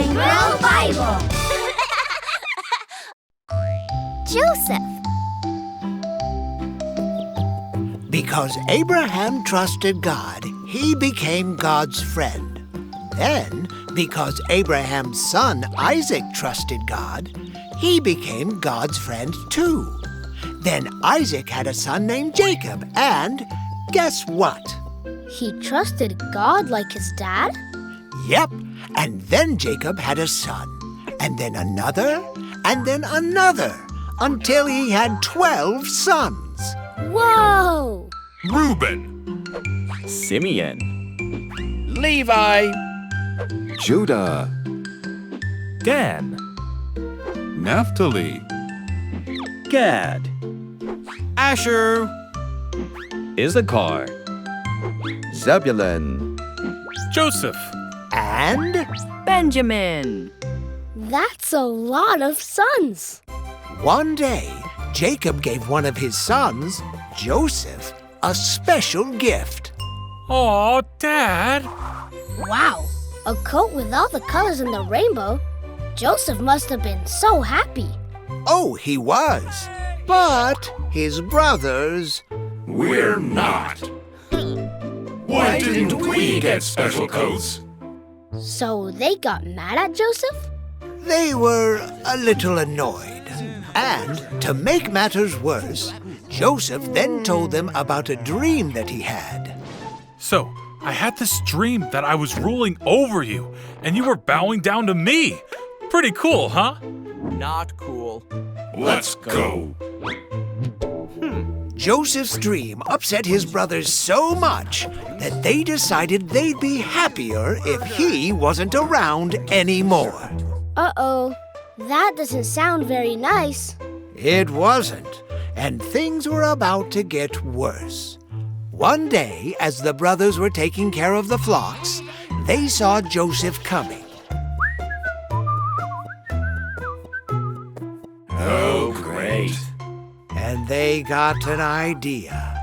and Grow Bible. Joseph. Because Abraham trusted God, he became God's friend. Then, because Abraham's son Isaac trusted God, he became God's friend too. Then Isaac had a son named Jacob, and guess what? He trusted God like his dad? Yep, and then Jacob had a son, and then another, and then another, until he had 12 sons. Whoa! Reuben, Simeon, Levi, Judah, Dan, Naphtali, Gad, Asher, Issachar, Zebulun, Joseph, And Benjamin. That's a lot of sons. one day, Jacob gave one of his sons, Joseph, a special gift. Aw, Dad. Wow, a coat with all the colors in the rainbow. Joseph must have been so happy. Oh, he was. But his brothers... We're not. Why didn't we get special coats? So they got mad at Joseph? They were a little annoyed. And to make matters worse, Joseph then told them about a dream that he had. So, I had this dream that I was ruling over you, and you were bowing down to me. Pretty cool, huh? not cool. Let's go. Joseph's dream upset his brothers so much that they decided they'd be happier if he wasn't around anymore. Uh-oh, that doesn't sound very nice. It wasn't, and things were about to get worse. One day, as the brothers were taking care of the flocks, they saw Joseph coming. Oh, great. And they got an idea.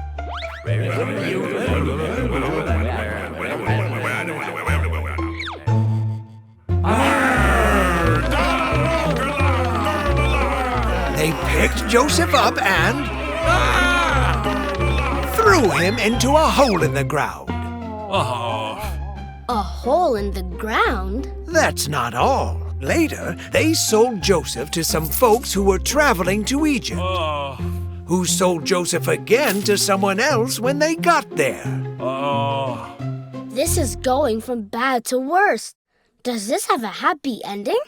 They picked Joseph up and threw him into a hole in the ground. Oh, A hole in the ground? That's not all. Later, they sold Joseph to some folks who were traveling to Egypt, who sold Joseph again to someone else when they got there. This is going from bad to worse. Does this have a happy ending?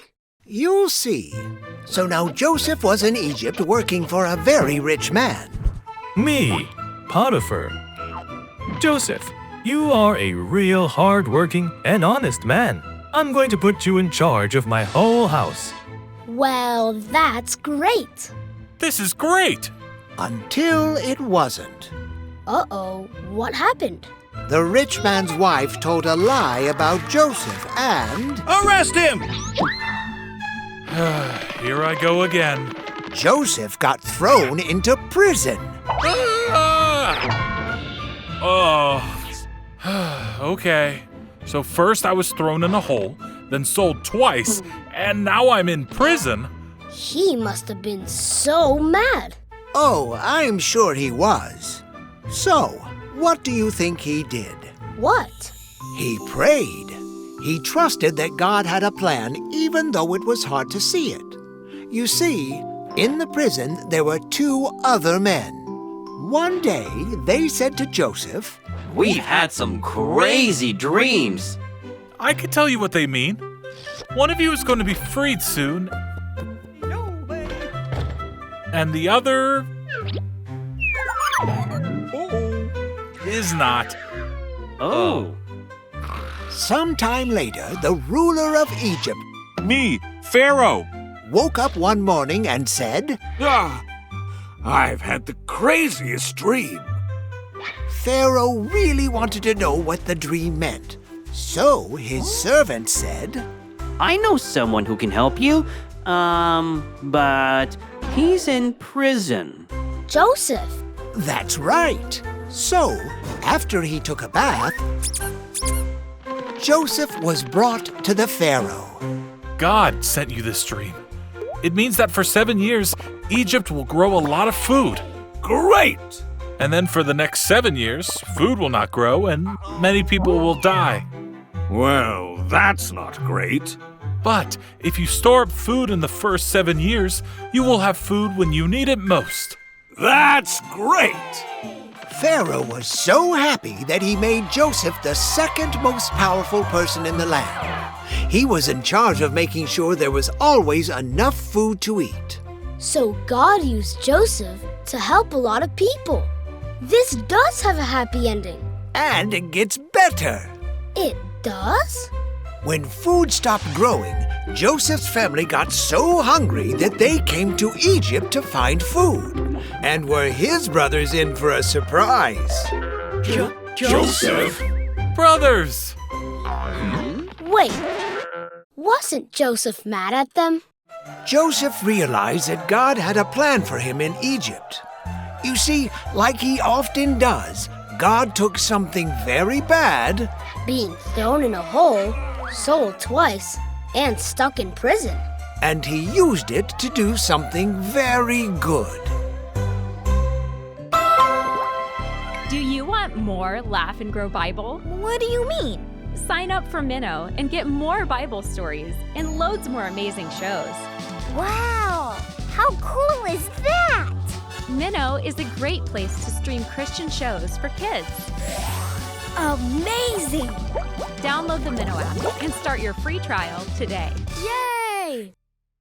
You'll see. So now Joseph was in Egypt working for a very rich man. me, Potiphar. Joseph, you are a real hard-working and honest man. I'm going to put you in charge of my whole house. Well, that's great. this is great. Until it wasn't. Uh-oh, what happened? The rich man's wife told a lie about Joseph and Arrest him! Here I go again. Joseph got thrown into prison. Okay. So first I was thrown in a hole, then sold twice, and now I'm in prison. He must have been so mad. Oh, I'm sure he was. So, what do you think he did? What? He prayed. He trusted that God had a plan even though it was hard to see it. You see, in the prison there were two other men. One day they said to Joseph, We've had some crazy dreams. I could tell you what they mean. One of you is going to be freed soon. And the other is not. Oh. Sometime later, the ruler of Egypt Me, Pharaoh. woke up one morning and said, I've had the craziest dream. Pharaoh really wanted to know what the dream meant. So his servant said, I know someone who can help you, but he's in prison. Joseph. That's right. So, after he took a bath, Joseph was brought to the Pharaoh. God sent you this dream. It means that for 7 years, Egypt will grow a lot of food. Great! And then for the next 7 years, food will not grow and many people will die. Well, that's not great. But if you store up food in the first 7 years, you will have food when you need it most. That's great! Pharaoh was so happy that he made Joseph the second most powerful person in the land. He was in charge of making sure there was always enough food to eat. So God used Joseph to help a lot of people. This does have a happy ending. And it gets better. It does? When food stopped growing, Joseph's family got so hungry that they came to Egypt to find food. And were his brothers in for a surprise? Joseph? Brothers! Wait, wasn't Joseph mad at them? Joseph realized that God had a plan for him in Egypt. You see, like he often does, God took something very bad, Being thrown in a hole, sold twice, and stuck in prison. and he used it to do something very good. Do you want more Laugh and Grow Bible? What do you mean? Sign up for Minno and get more Bible stories and loads more amazing shows. Wow! How cool is that? Minno is a great place to stream Christian shows for kids. Amazing! Download the Minno app and start your free trial today. Yay!